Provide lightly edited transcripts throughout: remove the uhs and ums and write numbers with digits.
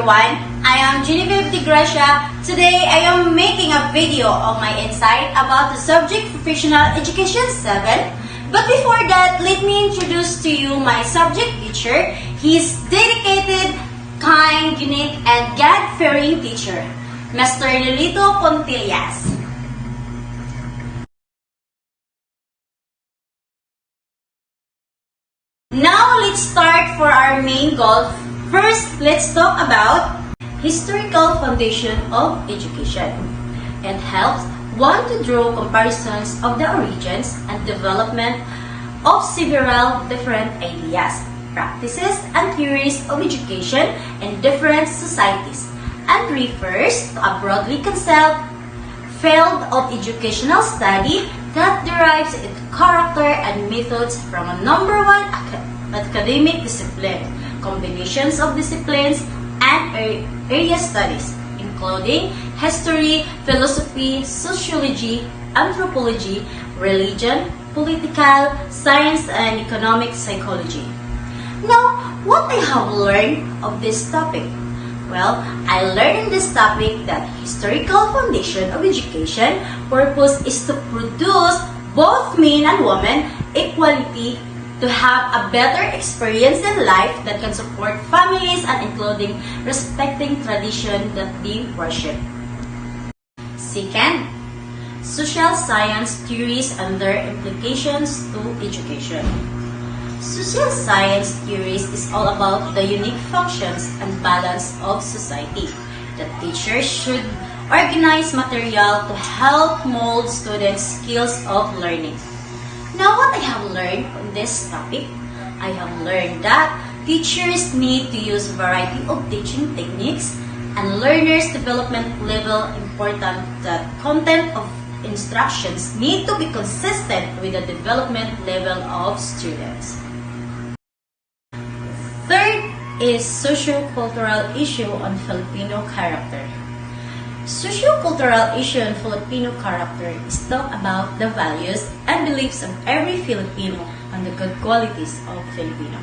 everyone, I am Genevieve De Gracia. Today I am making a video of my insight about the subject Professional Education 7. But before that, let me introduce to you my subject teacher. He's dedicated, kind, unique, and God-fearing teacher, Mr. Lolito Pontillas. Now let's start for our main goal. First, let's talk about historical foundation of education. It helps one to draw comparisons of the origins and development of several different ideas, practices, and theories of education in different societies, and refers to a broadly conceived field of educational study that derives its character and methods from a number one academic discipline, combinations of disciplines, and area studies, including history, philosophy, sociology, anthropology, religion, political science, and economic psychology. Now, what I have learned of this topic? Well, I learned in this topic that historical foundation of education purpose is to produce both men and women equality, to have a better experience in life that can support families and including respecting tradition that they worship. Second, social science theories and their implications to education. Social science theories is all about the unique functions and balance of society. The teachers should organize material to help mold students' skills of learning. Now, what I have learned on this topic, I have learned that teachers need to use a variety of teaching techniques and learners' development level important that content of instructions need to be consistent with the development level of students. Third is socio-cultural issue on Filipino character. Socio-cultural issue on Filipino character is talk about the values and beliefs of every Filipino and the good qualities of Filipino.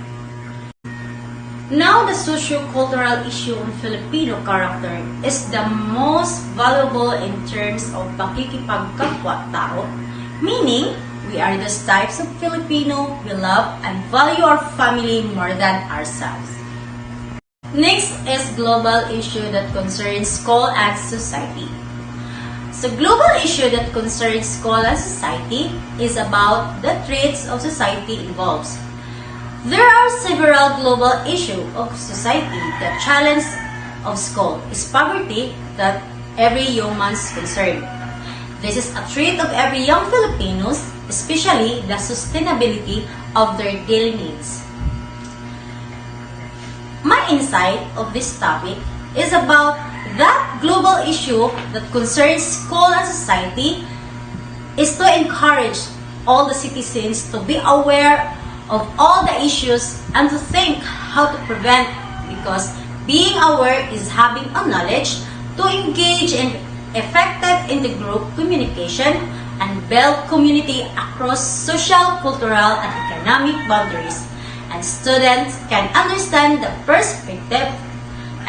Now, the socio-cultural issue on Filipino character is the most valuable in terms of pakikipagkapwa-tao, meaning we are those types of Filipino we love and value our family more than ourselves. Next is global issue that concerns school and society. So global issue that concerns school and society is about the traits of society involves. There are several global issues of society. The challenge of school is poverty that every human's concerned. This is a trait of every young Filipinos, especially the sustainability of their daily needs. My insight of this topic is about that global issue that concerns school and society is to encourage all the citizens to be aware of all the issues and to think how to prevent, because being aware is having a knowledge to engage in effective intergroup communication and build community across social, cultural, and economic boundaries. And students can understand the perspective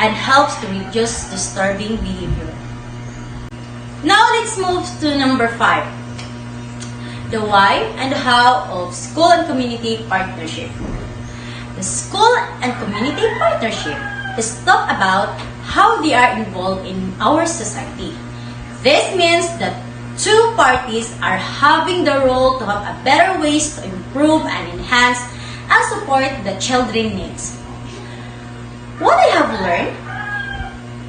and helps to reduce disturbing behavior. Now let's move to number 5. The why and how of school and community partnership. The school and community partnership is talk about how they are involved in our society. This means that two parties are having the role to have a better ways to improve and enhance and support the children's needs. What I have learned,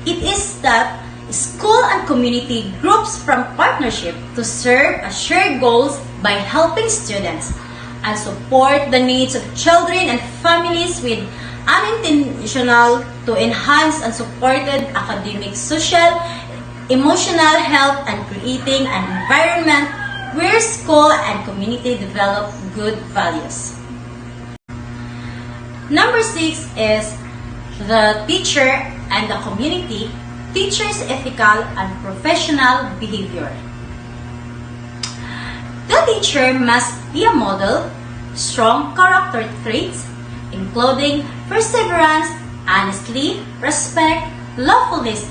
it is that school and community groups from partnership to serve as shared goals by helping students and support the needs of children and families with unintentional to enhance and supported academic, social, emotional health and creating an environment where school and community develop good values. Number 6 is the teacher and the community, teacher's ethical and professional behavior. The teacher must be a model, strong character traits, including perseverance, honesty, respect, lawfulness,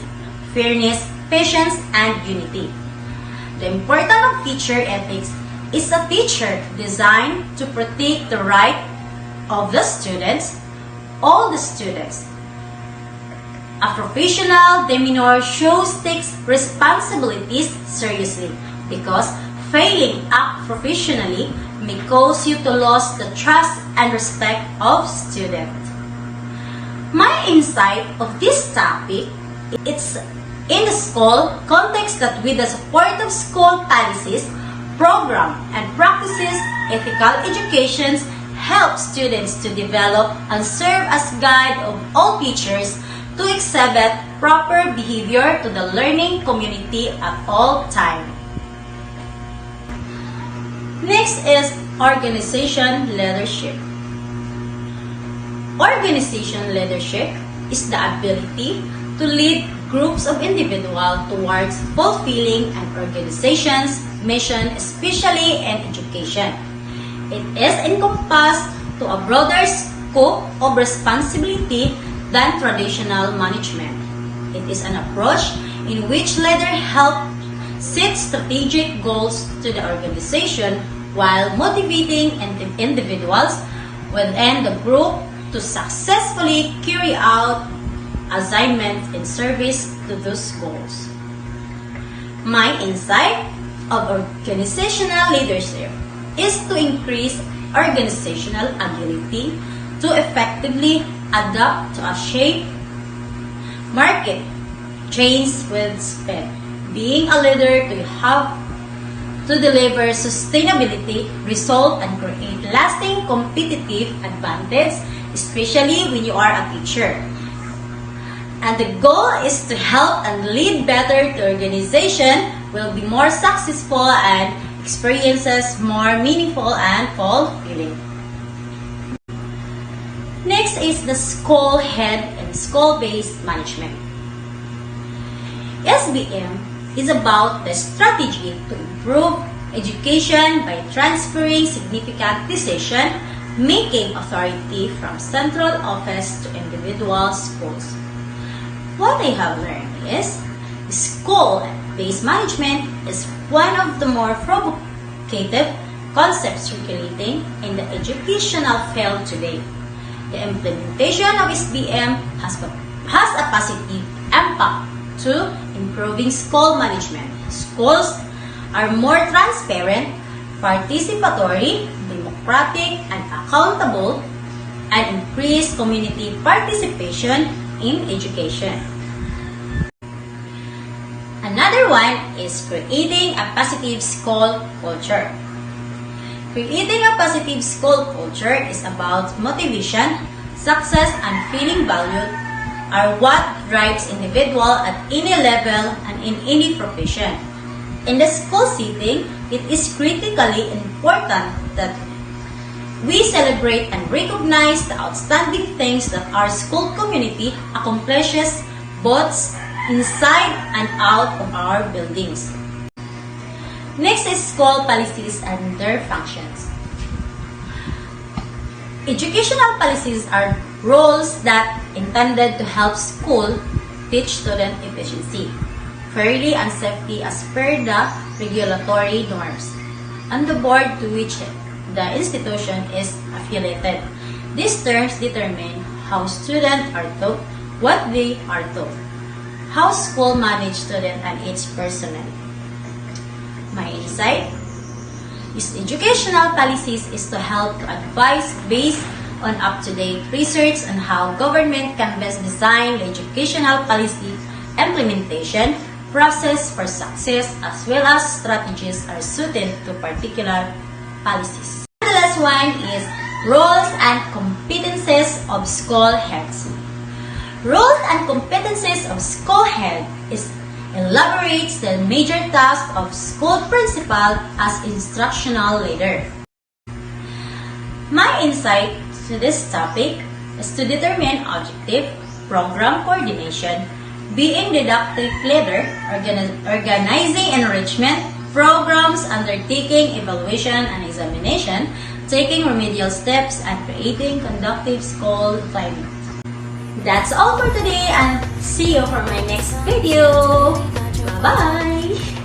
fairness, patience, and unity. The importance of teacher ethics is a teacher designed to protect the right of the students, all the students. A professional demeanor shows takes responsibilities seriously because failing act professionally may cause you to lose the trust and respect of students. My insight of this topic is in the school context that with the support of school policies, program, and practices, ethical education helps students to develop and serve as guide of all teachers to exhibit proper behavior to the learning community at all time. Next is organization leadership. Organization leadership is the ability to lead groups of individuals towards fulfilling an organization's mission, especially in education. It is encompassed to a broader scope of responsibility than traditional management. It is an approach in which leaders help set strategic goals to the organization while motivating individuals within the group to successfully carry out assignments in service to those goals. My insight of organizational leadership is to increase organizational agility to effectively adapt to a shape market change with speed. Being a leader to have to deliver sustainability, result, and create lasting competitive advantage, especially when you are a teacher. And the goal is to help and lead better the organization will be more successful and experiences more meaningful and fulfilling. Next is the school head and school-based management. SBM is about the strategy to improve education by transferring significant decision-making authority from central office to individual schools. What I have learned is school-based management is one of the more provocative concepts circulating in the educational field today. The implementation of SBM has a positive impact to improving school management. Schools are more transparent, participatory, democratic, and accountable, and increase community participation in education. Another one is creating a positive school culture. Creating a positive school culture is about motivation, success, and feeling valued are what drives individual at any level and in any profession. In the school setting, it is critically important that we celebrate and recognize the outstanding things that our school community accomplishes both inside and out of our buildings. Next is school policies and their functions. Educational policies are rules that intended to help school teach student efficiency, fairly and safely as per the regulatory norms, and the board to which the institution is affiliated. These terms determine how students are taught, what they are taught, how school manage students and its personnel. My insight is educational policies is to help to advise based on up-to-date research on how government can best design the educational policy implementation process for success as well as strategies are suited to particular policies. And the last one is roles and competences of school heads. Roles and competences of school head is elaborates the major task of school principal as instructional leader. My insight to this topic is to determine objective, program coordination, being didactic leader, organizing enrichment, programs, undertaking evaluation and examination, taking remedial steps, and creating conducive school climate. That's all for today and see you for my next video. Bye!